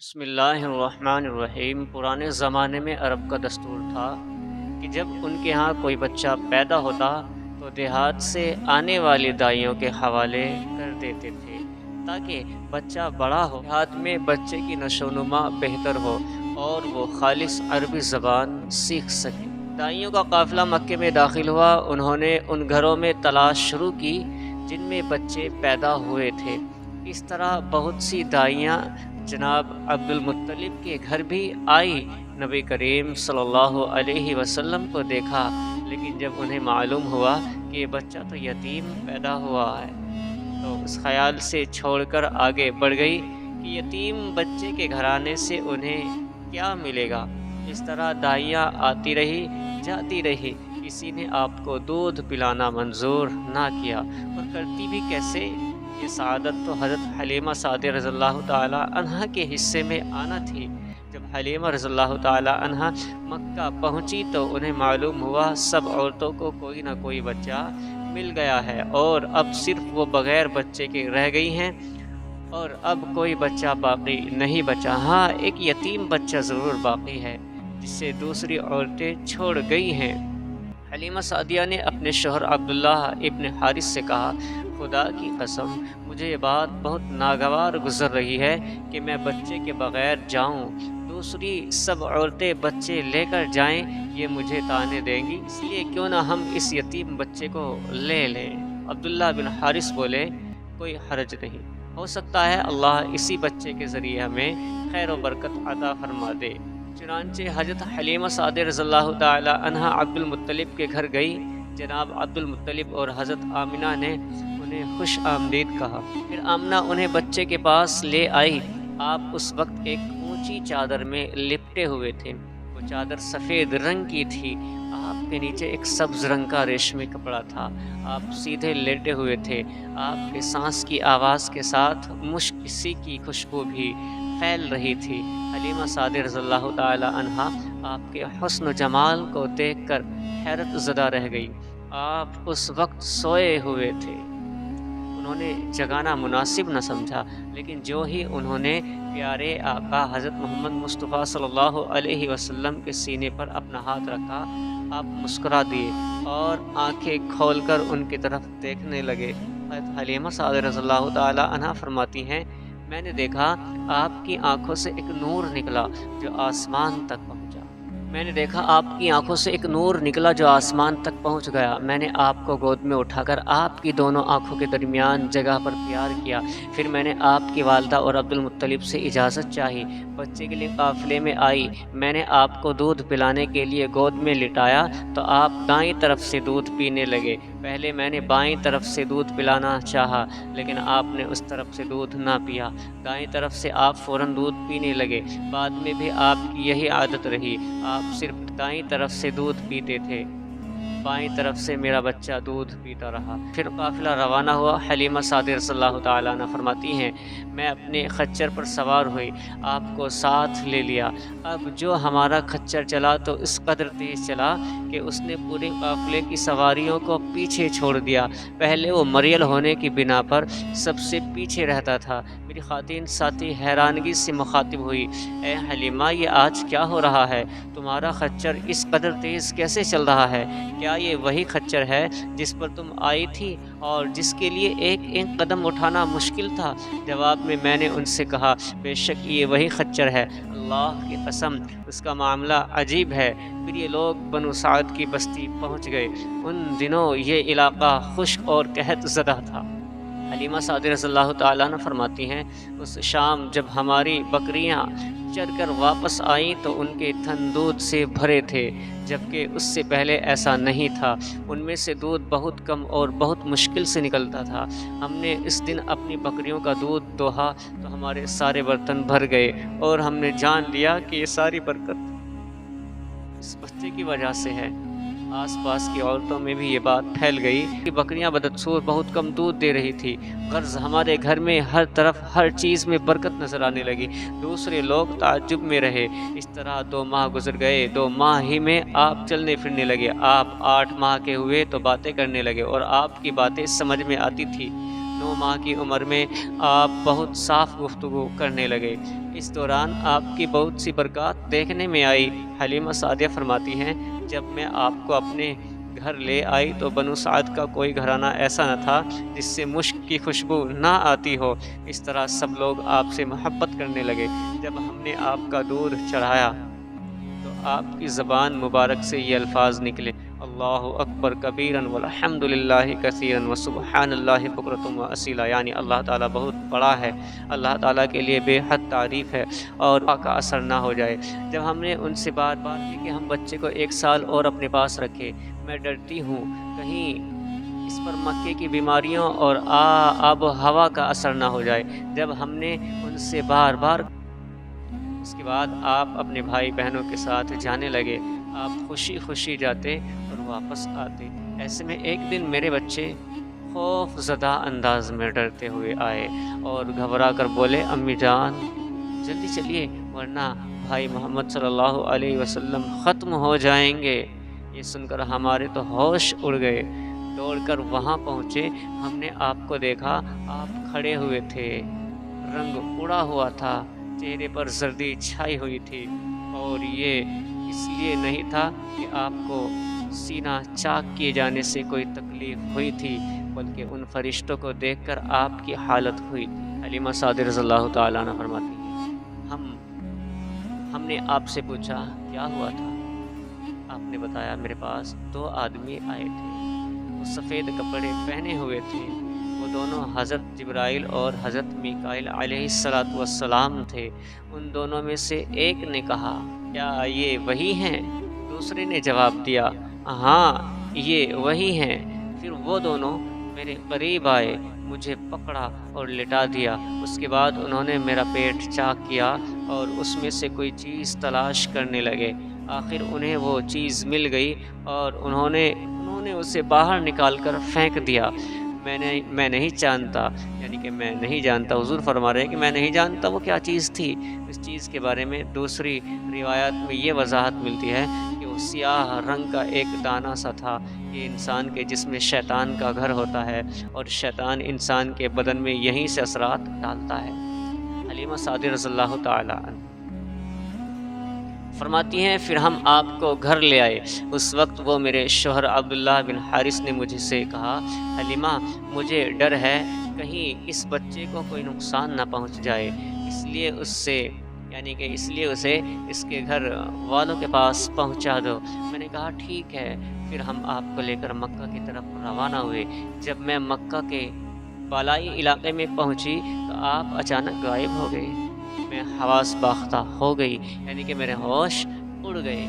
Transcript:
بسم اللہ الرحمن الرحیم۔ پرانے زمانے میں عرب کا دستور تھا کہ جب ان کے ہاں کوئی بچہ پیدا ہوتا تو دیہات سے آنے والی دائیوں کے حوالے کر دیتے تھے تاکہ بچہ بڑا ہو دیہات میں بچے کی نشو و نما بہتر ہو اور وہ خالص عربی زبان سیکھ سکے۔ دائیوں کا قافلہ مکے میں داخل ہوا۔ انہوں نے ان گھروں میں تلاش شروع کی جن میں بچے پیدا ہوئے تھے۔ اس طرح بہت سی دائیاں جناب عبد المطلب کے گھر بھی آئی۔ نبی کریم صلی اللہ علیہ وسلم کو دیکھا، لیکن جب انہیں معلوم ہوا کہ یہ بچہ تو یتیم پیدا ہوا ہے تو اس خیال سے چھوڑ کر آگے بڑھ گئی کہ یتیم بچے کے گھرانے سے انہیں کیا ملے گا۔ اس طرح دائیاں آتی رہی جاتی رہی، کسی نے آپ کو دودھ پلانا منظور نہ کیا، اور کرتی بھی کیسے؟ یہ سعادت تو حضرت حلیمہ سعدیہ رضی اللہ تعالی عنہا کے حصے میں آنا تھی۔ جب حلیمہ رضی اللہ تعالی عنہا مکہ پہنچی تو انہیں معلوم ہوا سب عورتوں کو کوئی نہ کوئی بچہ مل گیا ہے، اور اب صرف وہ بغیر بچے کے رہ گئی ہیں، اور اب کوئی بچہ باقی نہیں بچا۔ ہاں، ایک یتیم بچہ ضرور باقی ہے جسے دوسری عورتیں چھوڑ گئی ہیں۔ حلیمہ سعدیہ نے اپنے شوہر عبداللہ ابن حارث سے کہا، خدا کی قسم مجھے یہ بات بہت ناگوار گزر رہی ہے کہ میں بچے کے بغیر جاؤں، دوسری سب عورتیں بچے لے کر جائیں، یہ مجھے طعنے دیں گی، اس لیے کیوں نہ ہم اس یتیم بچے کو لے لیں۔ عبداللہ بن حارث بولے، کوئی حرج نہیں، ہو سکتا ہے اللہ اسی بچے کے ذریعے ہمیں خیر و برکت عطا فرما دے۔ چنانچہ حضرت حلیمہ سعدیہ رضی اللہ تعالی عنہا عبد المطلب کے گھر گئی۔ جناب عبد المطلب اور حضرت آمنہ نے انہیں خوش آمدید کہا۔ پھر آمنہ انہیں بچے کے پاس لے آئی۔ آپ اس وقت ایک اونچی چادر میں لپٹے ہوئے تھے، وہ چادر سفید رنگ کی تھی، آپ کے نیچے ایک سبز رنگ کا ریشمی کپڑا تھا، آپ سیدھے لیٹے ہوئے تھے، آپ کے سانس کی آواز کے ساتھ مشک سی کی خوشبو بھی پھیل رہی تھی۔ حلیمہ سعدیہ رضی اللہ تعالی عنہا آپ کے حسن و جمال کو دیکھ کر حیرت زدہ رہ گئی۔ آپ اس وقت سوئے ہوئے تھے، انہوں نے جگانا مناسب نہ سمجھا، لیکن جو ہی انہوں نے پیارے آقا حضرت محمد مصطفیٰ صلی اللہ علیہ وسلم کے سینے پر اپنا ہاتھ رکھا، آپ مسکرا دیے اور آنکھیں کھول کر ان کی طرف دیکھنے لگے۔ حضرت حلیمہ سعدیہ رضی اللہ تعالی عنہا فرماتی ہیں، میں نے دیکھا آپ کی آنکھوں سے ایک نور نکلا جو آسمان تک پہنچا۔ میں نے دیکھا آپ کی آنکھوں سے ایک نور نکلا جو آسمان تک پہنچ گیا۔ میں نے آپ کو گود میں اٹھا کر آپ کی دونوں آنکھوں کے درمیان جگہ پر پیار کیا۔ پھر میں نے آپ کی والدہ اور عبد المطلب سے اجازت چاہی، بچے کے لیے قافلے میں آئی۔ میں نے آپ کو دودھ پلانے کے لیے گود میں لٹایا تو آپ دائیں طرف سے دودھ پینے لگے۔ پہلے میں نے بائیں طرف سے دودھ پلانا چاہا، لیکن آپ نے اس طرف سے دودھ نہ پیا۔ دائیں طرف سے آپ فوراً دودھ پینے لگے، بعد میں بھی آپ کی یہی عادت رہی، آپ صرف دائیں طرف سے دودھ پیتے تھے، بائیں طرف سے میرا بچہ دودھ پیتا رہا۔ پھر قافلہ روانہ ہوا۔ حلیمہ سعدیہ رضی اللہ تعالیٰ عنہ فرماتی ہیں، میں اپنے خچر پر سوار ہوئی، آپ کو ساتھ لے لیا۔ اب جو ہمارا خچر چلا تو اس قدر تیز چلا کہ اس نے پورے قافلے کی سواریوں کو پیچھے چھوڑ دیا۔ پہلے وہ مریل ہونے کی بنا پر سب سے پیچھے رہتا تھا۔ میری خواتین ساتھی حیرانگی سے مخاطب ہوئی، اے حلیمہ، یہ آج کیا ہو رہا ہے؟ تمہارا خچر اس قدر تیز کیسے چل رہا ہے؟ کیا یہ وہی خچر ہے جس پر تم آئی تھی اور جس کے لیے ایک ایک قدم اٹھانا مشکل تھا؟ جواب میں میں نے ان سے کہا، بے شک یہ وہی خچر ہے، اللہ کی قسم اس کا معاملہ عجیب ہے۔ پھر یہ لوگ بنو سعد کی بستی پہنچ گئے۔ ان دنوں یہ علاقہ خشک اور قحط زدہ تھا۔ حلیمہ سعدیہ رضی اللہ تعالیٰ عنہ فرماتی ہیں، اس شام جب ہماری بکریاں چر کر واپس آئیں تو ان کے تھن دودھ سے بھرے تھے، جبکہ اس سے پہلے ایسا نہیں تھا۔ ان میں سے دودھ بہت کم اور بہت مشکل سے نکلتا تھا۔ ہم نے اس دن اپنی بکریوں کا دودھ دوہا تو ہمارے سارے برتن بھر گئے، اور ہم نے جان لیا کہ یہ ساری برکت اس بچے کی وجہ سے ہے۔ آس پاس کی عورتوں میں بھی یہ بات پھیل گئی کہ بکریاں بدستور بہت کم دودھ دے رہی تھی، غرض ہمارے گھر میں ہر طرف ہر چیز میں برکت نظر آنے لگی۔ دوسرے لوگ تعجب میں رہے۔ اس طرح 2 ماہ گزر گئے۔ 2 ماہ ہی میں آپ چلنے پھرنے لگے۔ آپ 8 ماہ کے ہوئے تو باتیں کرنے لگے اور آپ کی باتیں سمجھ میں آتی تھی۔ 9 ماہ کی عمر میں آپ بہت صاف گفتگو کرنے لگے۔ اس دوران آپ کی بہت سی برکات دیکھنے میں آئی۔ حلیمہ سعدیہ فرماتی ہیں، جب میں آپ کو اپنے گھر لے آئی تو بنو سعد کا کوئی گھرانہ ایسا نہ تھا جس سے مشک کی خوشبو نہ آتی ہو۔ اس طرح سب لوگ آپ سے محبت کرنے لگے۔ جب ہم نے آپ کا دودھ چڑھایا تو آپ کی زبان مبارک سے یہ الفاظ نکلے، اللہ اکبر کبیرن والحمد للہ کثیرن وسبحان اللہ بکرۃ واسیلا، یعنی اللہ تعالیٰ بہت بڑا ہے، اللہ تعالیٰ کے لیے بے حد تعریف ہے اور کا اثر نہ ہو جائے۔ جب ہم نے ان سے بات کی کہ ہم بچے کو 1 سال اور اپنے پاس رکھے، میں ڈرتی ہوں کہیں اس پر مکے کی بیماریوں اور آب و ہوا کا اثر نہ ہو جائے۔ جب ہم نے ان سے بار بار، اس کے بعد آپ اپنے بھائی بہنوں کے ساتھ جانے لگے۔ آپ خوشی خوشی جاتے اور واپس آتے۔ ایسے میں ایک دن میرے بچے خوف زدہ انداز میں ڈرتے ہوئے آئے اور گھبرا کر بولے، امی جان جلدی چلیے ورنہ بھائی محمد صلی اللہ علیہ وسلم ختم ہو جائیں گے۔ یہ سن کر ہمارے تو ہوش اڑ گئے۔ دوڑ کر وہاں پہنچے، ہم نے آپ کو دیکھا، آپ کھڑے ہوئے تھے، رنگ اڑا ہوا تھا، چہرے پر زردی چھائی ہوئی تھی، اور یہ اس لیے نہیں تھا کہ آپ کو سینہ چاک کیے جانے سے کوئی تکلیف ہوئی تھی، بلکہ ان فرشتوں کو دیکھ کر آپ کی حالت ہوئی تھی۔ حلیمہ سعدیہ رضی اللہ تعالیٰ عنہ فرماتی ہیں، ہم نے آپ سے پوچھا کیا ہوا تھا؟ آپ نے بتایا میرے پاس 2 آدمی آئے تھے، وہ سفید کپڑے پہنے ہوئے تھے، وہ دونوں حضرت جبرائیل اور حضرت میکائیل علیہ السلام تھے۔ ان دونوں میں سے ایک نے کہا، کیا یہ وہی ہیں؟ دوسرے نے جواب دیا، ہاں یہ وہی ہیں۔ پھر وہ دونوں میرے قریب آئے، مجھے پکڑا اور لٹا دیا۔ اس کے بعد انہوں نے میرا پیٹ چاک کیا اور اس میں سے کوئی چیز تلاش کرنے لگے۔ آخر انہیں وہ چیز مل گئی اور انہوں نے اسے باہر نکال کر پھینک دیا۔ میں نہیں جانتا، یعنی کہ میں نہیں جانتا، حضور فرما رہے ہیں کہ میں نہیں جانتا وہ کیا چیز تھی۔ اس چیز کے بارے میں دوسری روایات میں یہ وضاحت ملتی ہے کہ وہ سیاہ رنگ کا ایک دانہ سا تھا۔ یہ انسان کے جسم میں شیطان کا گھر ہوتا ہے اور شیطان انسان کے بدن میں یہیں سے اثرات ڈالتا ہے۔ حلیمہ سعدیہ رضی اللہ تعالیٰ عنہ فرماتی ہیں، پھر ہم آپ کو گھر لے آئے۔ اس وقت وہ میرے شوہر عبداللہ بن حارث نے مجھ سے کہا، حلیمہ مجھے ڈر ہے کہیں اس بچے کو کوئی نقصان نہ پہنچ جائے، اس لیے اسے اس کے گھر والوں کے پاس پہنچا دو۔ میں نے کہا ٹھیک ہے۔ پھر ہم آپ کو لے کر مکہ کی طرف روانہ ہوئے۔ جب میں مکہ کے بالائی علاقے میں پہنچی تو آپ اچانک غائب ہو گئے۔ میں حواس باختہ ہو گئی، یعنی کہ میرے ہوش اڑ گئے۔